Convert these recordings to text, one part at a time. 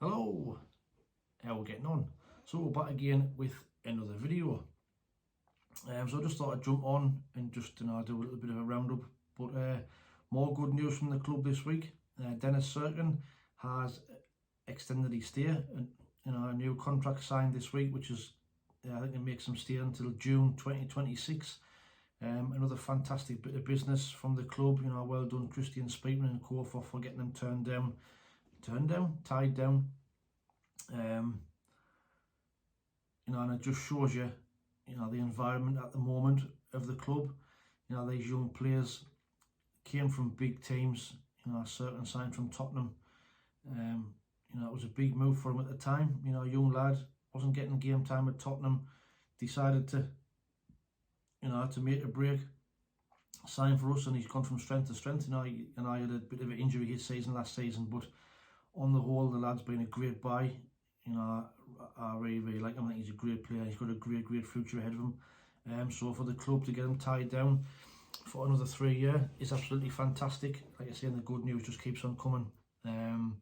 Hello, how we getting on? So we're back again with another video. So I just thought I'd jump on and just do a little bit of a roundup. But more good news from the club this week. Dennis Serkin has extended his stay, and a new contract signed this week, which is I think it makes him stay until June 2026. Another fantastic bit of business from the club. Well done, Kristjaan Speman and Co for getting them tied down. And it just shows you, the environment at the moment of the club. These young players came from big teams. Certain signed from Tottenham. It was a big move for him at the time. A young lad wasn't getting game time at Tottenham, decided to, to make a break, sign for us, and he's gone from strength to strength. I had a bit of an injury his season last season, but on the whole, the lad's been a great buy. I really like him. I think he's a great player. He's got a great future ahead of him. So for the club to get him tied down for another 3 years is absolutely fantastic. Like I say, and the good news just keeps on coming. And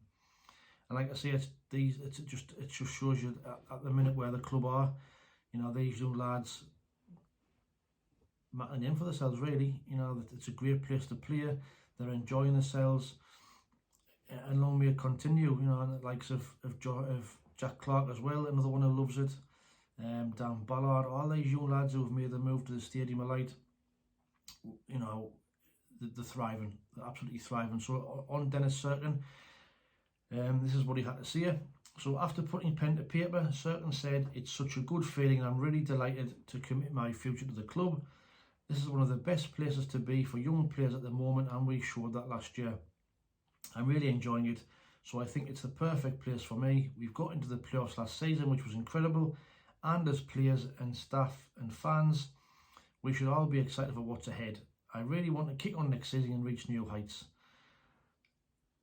like I say, it just shows you at the minute where the club are. These young lads making a name for themselves. Really, it's a great place to play. They're enjoying themselves. And long may it continue, the likes of Jack Clark as well, another one who loves it, Dan Ballard, all these young lads who have made the move to the Stadium of Light, they're thriving, they're absolutely thriving. So on Dennis Serkin, this is what he had to say. So after putting pen to paper, Serkin said, "It's such a good feeling and I'm really delighted to commit my future to the club. This is one of the best places to be for young players at the moment, and we showed that last year. I'm really enjoying it, so I think it's the perfect place for me. We've got into the playoffs last season, which was incredible, and as players and staff and fans, we should all be excited for what's ahead. I really want to kick on next season and reach new heights."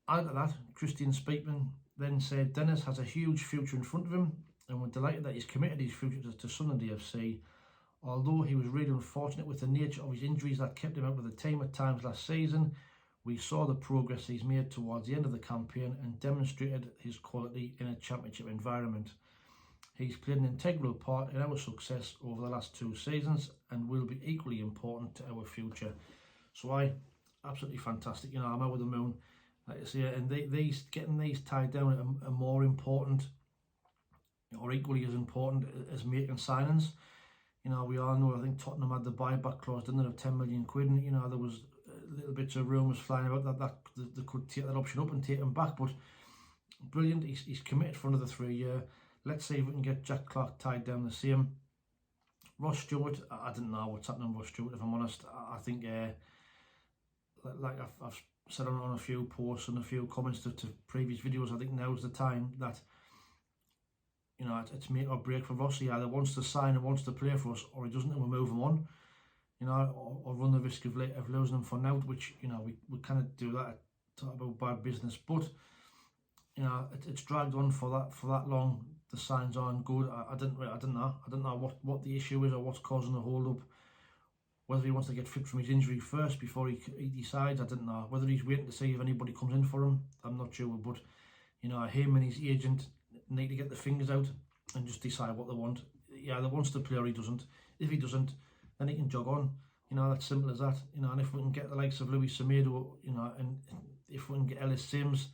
Added to that, Kristjaan Speman then said, "Dennis has a huge future in front of him, and we're delighted that he's committed his future to Sunderland FC. Although he was really unfortunate with the nature of his injuries that kept him out of the team at times last season, we saw the progress he's made towards the end of the campaign and demonstrated his quality in a championship environment. He's played an integral part in our success over the last 2 seasons and will be equally important to our future." So absolutely fantastic. I'm over the moon, like I say, and getting these tied down are more important, or equally as important as making signings. We all know, I think Tottenham had the buyback clause, didn't they, of 10 million quid, and there was little bits of rumours flying about that they could take that option up and take him back. But brilliant, he's committed for another 3 years. Let's see if we can get Jack Clark tied down the same. Ross Stewart, I didn't know what's happening with Ross Stewart, if I'm honest. I think, like I've said on a few posts and a few comments to previous videos, I think now's the time that, it's make or break for Ross. He either wants to sign and wants to play for us, or he doesn't, and we move him on. Or run the risk of losing them for now, which we kind of do that, talk about bad business. But it's dragged on for that long. The signs aren't good. I don't know what the issue is or what's causing the hold up. Whether he wants to get fit from his injury first before he decides, I don't know. Whether he's waiting to see if anybody comes in for him, I'm not sure. But him and his agent need to get the fingers out and just decide what they want. He either wants to play or he doesn't. If he doesn't, then he can jog on. That's simple as that. And if we can get the likes of Louis Semedo, and if we can get Ellis Sims,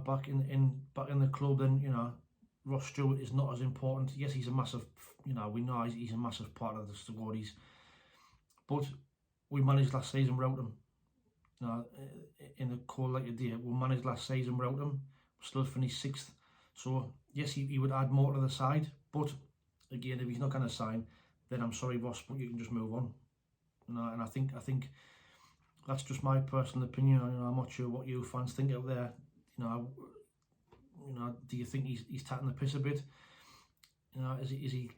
back in the club, then Ross Stewart is not as important. Yes, he's a massive, we know he's a massive part of the squad. But we managed last season without him. In the cold like a day, we managed last season without him. We still finished 6th. So yes, he would add more to the side. But again, if he's not going to sign, then I'm sorry, Ross, but you can just move on. And I think that's just my personal opinion. I'm not sure what you fans think out there. Do you think he's taking the piss a bit? Is he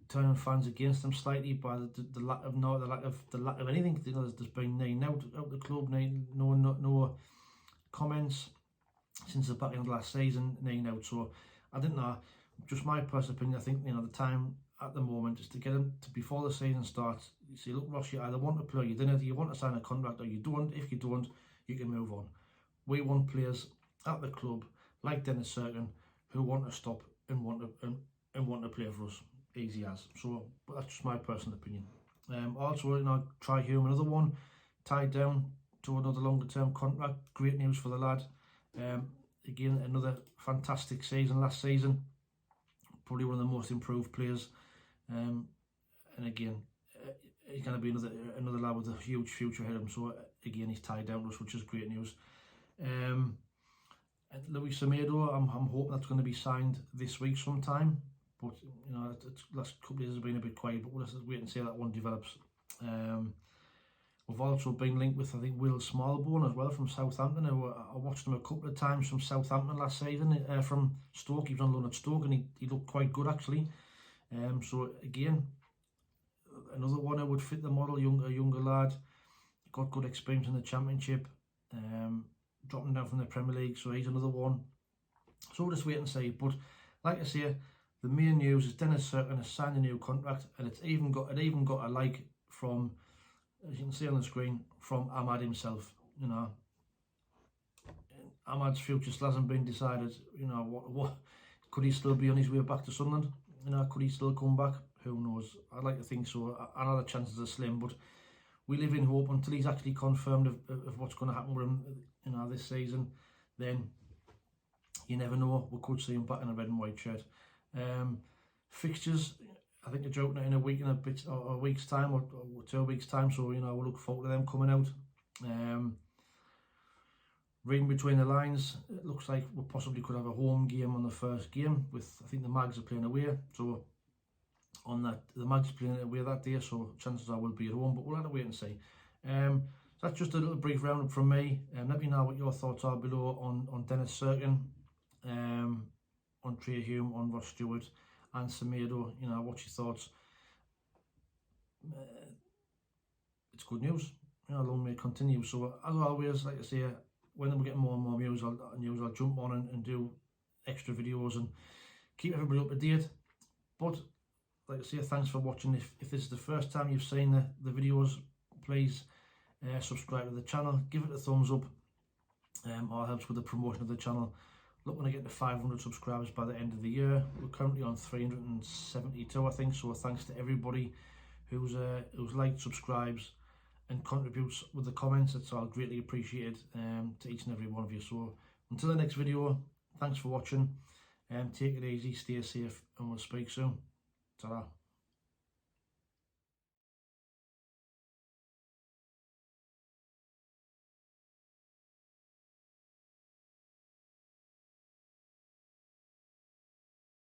turning fans against him slightly by the lack of anything? There's been out the club, no comments since the back end of last season, out. So I don't know. Just my personal opinion. I think the time at the moment is to get him to, before the season starts, you say, look, Ross, you either want to play or you don't. You want to sign a contract or you don't. If you don't, you can move on. We want players at the club like Dennis Serkin, who want to stop and want to play for us. Easy as. So, but that's just my personal opinion. Also, you know, Try Hume, another one, tied down to another longer term contract. Great news for the lad. Again, another fantastic season last season. Probably one of the most improved players. And again, he's going to be another lad with a huge future ahead of him. So again, he's tied down to us, which is great news. Luis Semedo, I'm hoping that's going to be signed this week sometime. But you know, last couple of years has been a bit quiet. But we'll just wait and see how that one develops. We've also been linked with, I think, Will Smallbone as well from Southampton. I watched him a couple of times from Southampton last season, from Stoke. He was on loan at Stoke and he looked quite good actually. So again, another one who would fit the model, a younger lad, got good experience in the Championship, dropping down from the Premier League, so he's another one. So we'll just wait and see. But like I say, the main news is Dennis Serkin has signed a new contract, and it even got a like from, as you can see on the screen, from Ahmad himself. You know, Ahmad's future still hasn't been decided. You know, what could he still be on his way back to Sunderland? You know, could he still come back? Who knows? I'd like to think so. I know the chances are slim, but we live in hope until he's actually confirmed of what's going to happen with him. You know, this season. Then you never know. We could see him back in a red and white shirt. Fixtures, I think they're joking in a week and a bit, or a week's time, or 2 weeks time. So you know, we'll look forward to them coming out. Reading between the lines, it looks like we possibly could have a home game on the first game. With, I think the Mags are playing away, so on that, the Mags are playing away that day, so chances are we'll be at home. But we'll have to wait and see. So that's just a little brief roundup from me. Let me know what your thoughts are below on Dennis Serkin, on Try Hume, on Ross Stewart and Semedo. You know, what's your thoughts? It's good news. You know, long may it continue. So as always, like I say, when we're getting more and more news, I'll jump on and do extra videos and keep everybody up to date. But like I say, thanks for watching. If this is the first time you've seen the videos, please subscribe to the channel, give it a thumbs up. All helps with the promotion of the channel. Looking to get to 500 subscribers by the end of the year. We're currently on 372, I think. So thanks to everybody who's liked, subscribes, and contributes with the comments. It's all greatly appreciated to each and every one of you. So until the next video, thanks for watching. Take it easy, stay safe, and we'll speak soon. Ta-ra.